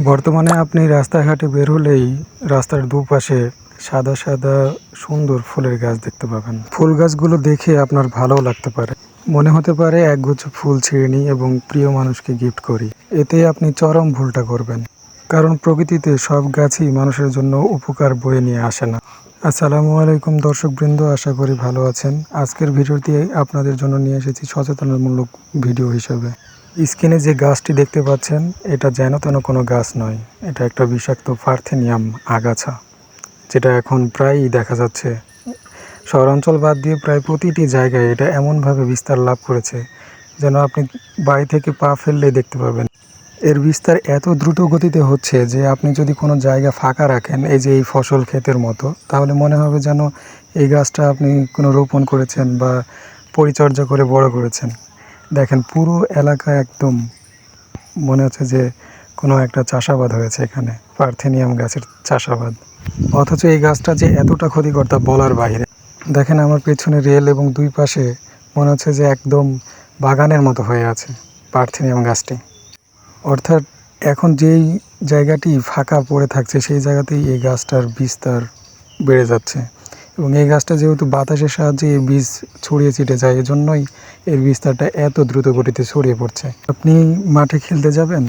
বর্তমানে আপনি রাস্তাঘাটে বের হলেই রাস্তার দুপাশে সাদা সাদা সুন্দর ফুলের গাছ দেখতে পাবেন। ফুল গাছগুলো দেখে আপনার ভালো লাগতে পারে, মনে হতে পারে একগুচ্ছ ফুল ছিঁড়ে নিই এবং প্রিয় মানুষকে গিফট করি। এতে আপনি চরম ভুলটা করবেন, কারণ প্রকৃতিতে সব গাছই মানুষের জন্য উপকার বয়ে নিয়ে আসে না। আসসালামু আলাইকুম দর্শকবৃন্দ, আশা করি ভালো আছেন। আজকের ভিডিওটি আপনাদের জন্য নিয়ে এসেছি সচেতনমূলক ভিডিও হিসেবে। স্ক্রিনে যে গাছটি দেখতে পাচ্ছেন, এটা যেন তেন কোনো গাছ নয়, এটা একটা বিষাক্ত পার্থেনিয়াম আগাছা, যেটা এখন প্রায়ই দেখা যাচ্ছে। শহরাঞ্চল বাদ দিয়ে প্রায় প্রতিটি জায়গায় এটা এমনভাবে বিস্তার লাভ করেছে যেন আপনি বাড়ি থেকে পা ফেললেই দেখতে পাবেন। এর বিস্তার এত দ্রুত গতিতে হচ্ছে যে আপনি যদি কোনো জায়গা ফাঁকা রাখেন, এই যে এই ফসল ক্ষেতের মতো, তাহলে মনে হবে যেন এই গাছটা আপনি কোনো রোপণ করেছেন বা পরিচর্যা করে বড় করেছেন। দেখেন, পুরো এলাকা একদম মনে হচ্ছে যে কোনো একটা চাষাবাদ হয়েছে এখানে, পার্থেনিয়াম গাছের চাষাবাদ। অথচ এই গাছটা যে এতটা ক্ষতিকর তা বলার বাইরে। দেখেন, আমার পেছনে রেল এবং দুই পাশে মনে হচ্ছে যে একদম বাগানের মতো হয়ে আছে পার্থেনিয়াম গাছটি। অর্থাৎ এখন যেই জায়গাটি ফাঁকা পড়ে থাকছে সেই জায়গাতেই এই গাছটার বিস্তার বেড়ে যাচ্ছে, এবং এই গাছটা যেহেতু বাতাসের সাহায্যে এই বীজ ছড়িয়ে ছিটে যায়, এজন্যই এর বিস্তারটা এত দ্রুত গতিতে ছড়িয়ে পড়ছে। আপনি মাঠে খেলতে যাবেন,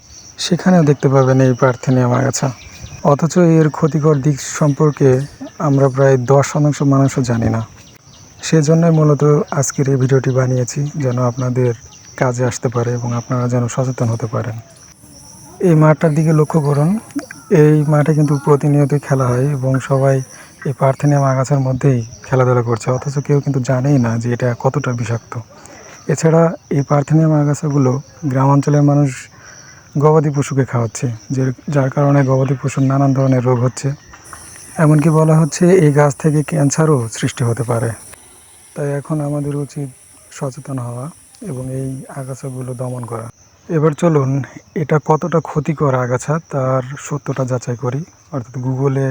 সেখানেও দেখতে পাবেন এই পার্থেনিয়াম আগাছা। অথচ এর ক্ষতিকর দিক সম্পর্কে আমরা প্রায় 10% মানুষও জানি না। সেজন্যই মূলত আজকের এই ভিডিওটি বানিয়েছি, যেন আপনাদের কাজে আসতে পারে এবং আপনারা যেন সচেতন হতে পারেন। এই মাঠটার দিকে লক্ষ্য করুন, এই মাঠে কিন্তু প্রতিনিয়তই খেলা হয় এবং সবাই এই পার্থেনিয়াম আগাছার মধ্যেই খেলাধুলা করছে, অথচ কেউ কিন্তু জানেই না যে এটা কতটা বিষাক্ত। এছাড়া এই পার্থেনিয়াম আগাছাগুলো গ্রামাঞ্চলের মানুষ গবাদি পশুকে খাওয়াচ্ছে, যার কারণে গবাদি পশুর নানান ধরনের রোগ হচ্ছে। এমনকি বলা হচ্ছে এই গাছ থেকে ক্যান্সারও সৃষ্টি হতে পারে। তাই এখন আমাদের উচিত সচেতন হওয়া এবং এই আগাছাগুলো দমন করা। এবার চলুন এটা কতটা ক্ষতিকর আগাছা তার সত্যটা যাচাই করি, অর্থাৎ গুগলে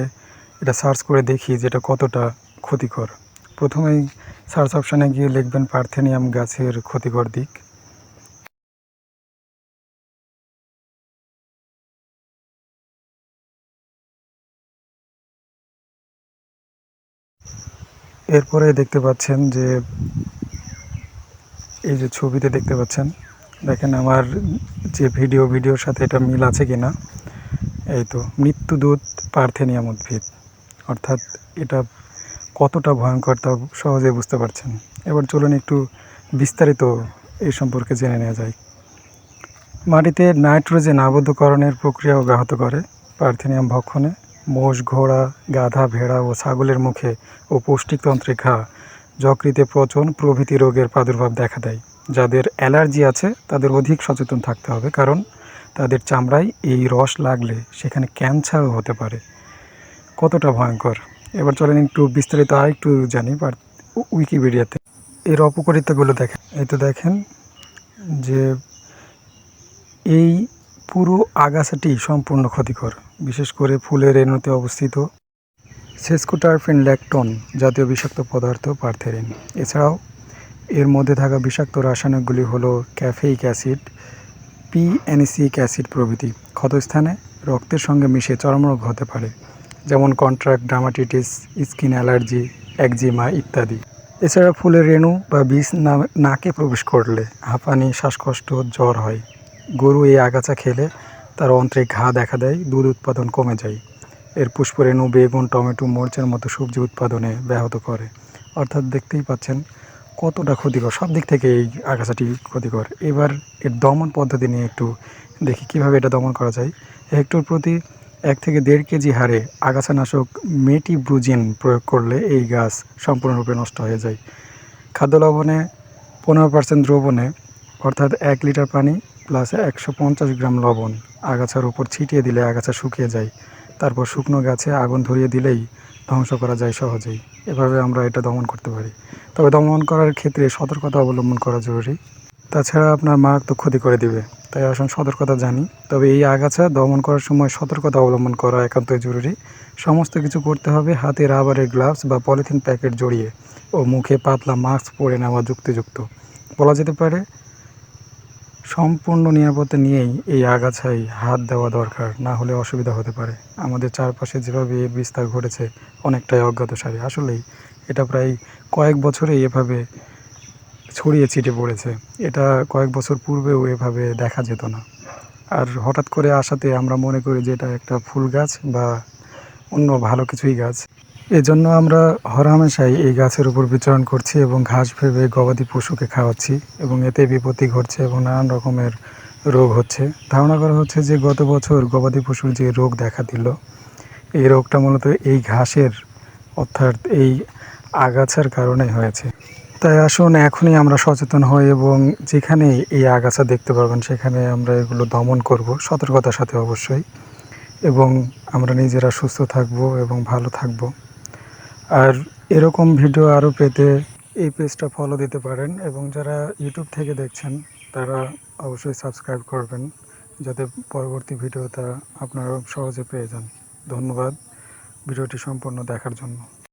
এটা সার্চ করে দেখি যে এটা কতটা ক্ষতিকর। প্রথমেই সার্চ অপশানে গিয়ে লিখবেন পার্থেনিয়াম গাছের ক্ষতিকর দিক। এরপরে দেখতে পাচ্ছেন যে এই যে ছবিতে দেখতে পাচ্ছেন, দেখেন আমার যে ভিডিওর সাথে এটা মিল আছে কিনা। এই তো, মৃত্যুদূত পার্থেনিয়াম উদ্ভিদ, অর্থাৎ এটা কতটা ভয়ঙ্কর তা সহজে বুঝতে পারছেন। এবার চলুন একটু বিস্তারিত এই সম্পর্কে জেনে নেওয়া যায়। মাটিতে নাইট্রোজেন আবদ্ধকরণের প্রক্রিয়াও ব্যাহত করে পার্থেনিয়াম ভক্ষণে। মোষ, ঘোড়া, গাধা, ভেড়া ও ছাগলের মুখে ও পৌষ্টিকতন্ত্রে ঘা, যকৃতে পচন প্রভৃতি রোগের প্রাদুর্ভাব দেখা দেয়। যাদের অ্যালার্জি আছে তাদের অধিক সচেতন থাকতে হবে, কারণ তাদের চামড়ায় এই রস লাগলে সেখানে ক্যান্সারও হতে পারে। কতটা ভয়ঙ্কর! এবার চলেন একটু বিস্তারিত আর একটু জানি উইকিপিডিয়াতে এর অপকারিতাগুলো দেখেন। এই তো দেখেন যে এই পুরো আগাছাটি সম্পূর্ণ ক্ষতিকর, বিশেষ করে ফুলের রেণুতে অবস্থিত সেস্কোটারফিন ল্যাকটোন জাতীয় বিষাক্ত পদার্থ পার্থেরিন। এছাড়াও এর মধ্যে থাকা বিষাক্ত রাসায়নিকগুলি হলো ক্যাফেইক অ্যাসিড, পিএনিসিক অ্যাসিড প্রভৃতি। ক্ষতস্থানে রক্তের সঙ্গে মিশে চর্মরোগ হতে পারে, যেমন কন্ট্রাক্ট ডার্মাটিটিস, স্কিন অ্যালার্জি, একজিমা ইত্যাদি। এছাড়া ফুলের রেণু বা বীজ নাকে প্রবেশ করলে হাঁপানি, শ্বাসকষ্ট, জ্বর হয়। গরু এই আগাছা খেলে তার অন্ত্রে ঘা দেখা দেয়, দুধ উৎপাদন কমে যায়। এর পুষ্পরেণু বেগুন, টমেটো, মরিচের মতো সবজি উৎপাদনে ব্যাহত করে। অর্থাৎ দেখতেই পাচ্ছেন কতটা ক্ষতিকর, সব দিক থেকে এই আগাছাটি ক্ষতিকর। এবার এর দমন পদ্ধতি নিয়ে একটু দেখি কীভাবে এটা দমন করা যায়। হেক্টর প্রতি 1 থেকে 1.5 কেজি হারে আগাছানাশক মেটিব্রুজিন প্রয়োগ করলে এই গাছ সম্পূর্ণরূপে নষ্ট হয়ে যায়। খাদ্য লবণে 15% দ্রবণে, অর্থাৎ 1 লিটার পানি প্লাস 150 গ্রাম লবণ আগাছার উপর ছিটিয়ে দিলে আগাছা শুকিয়ে যায়। তারপর শুকনো গাছে আগুন ধরিয়ে দিলেই ধ্বংস করা যায় সহজেই। এভাবে আমরা এটা দমন করতে পারি। তবে দমন করার ক্ষেত্রে সতর্কতা অবলম্বন করা জরুরি, তাছাড়া আপনার মারাত্মক ক্ষতি করে দিবে। তাই আসুন সতর্কতা জানি। তবে এই আগাছা দমন করার সময় সতর্কতা অবলম্বন করা একান্তই জরুরি। সমস্ত কিছু করতে হবে হাতে রাবারের গ্লাভস বা পলিথিন প্যাকেট জড়িয়ে ও মুখে পাতলা মাস্ক পরে নেওয়া যুক্তিযুক্ত। বলা যেতে পারে সম্পূর্ণ নিরাপত্তা নিয়েই এই আগাছায় হাত দেওয়া দরকার, না হলে অসুবিধা হতে পারে। আমাদের চারপাশে যেভাবে এর বিস্তার ঘটেছে অনেকটাই অজ্ঞাতসারে। আসলেই এটা প্রায় কয়েক বছরেই এভাবে ছড়িয়ে ছিটে পড়েছে। এটা কয়েক বছর পূর্বেও এভাবে দেখা যেত না। আর হঠাৎ করে আসাতে আমরা মনে করি যে এটা একটা ফুল গাছ বা অন্য ভালো কিছুই গাছ। এজন্য আমরা হরহামেশাই এই গাছের উপর বিচরণ করছি এবং ঘাস ভেবে গবাদি পশুকে খাওয়াচ্ছি এবং এতে বিপত্তি ঘটছে এবং নানান রকমের রোগ হচ্ছে। ধারণা করা হচ্ছে যে গত বছর গবাদি পশুর যে রোগ দেখা দিল, এই রোগটা মূলত এই ঘাসের অর্থাৎ এই আগাছার কারণে হয়েছে। তাই আসুন এখনই আমরা সচেতন হই এবং যেখানে এই আগাছা দেখতে পাবেন সেখানে আমরা এগুলো দমন করব, সতর্কতার সাথে অবশ্যই। এবং আমরা নিজেরা সুস্থ থাকব এবং ভালো থাকব। আর এরকম ভিডিও আরও পেতে এই পেজটা ফলো দিতে পারেন এবং যারা ইউটিউব থেকে দেখছেন তারা অবশ্যই সাবস্ক্রাইব করবেন, যাতে পরবর্তী ভিডিওটা আপনারা সহজে পেয়ে যান। ধন্যবাদ ভিডিওটি সম্পূর্ণ দেখার জন্য।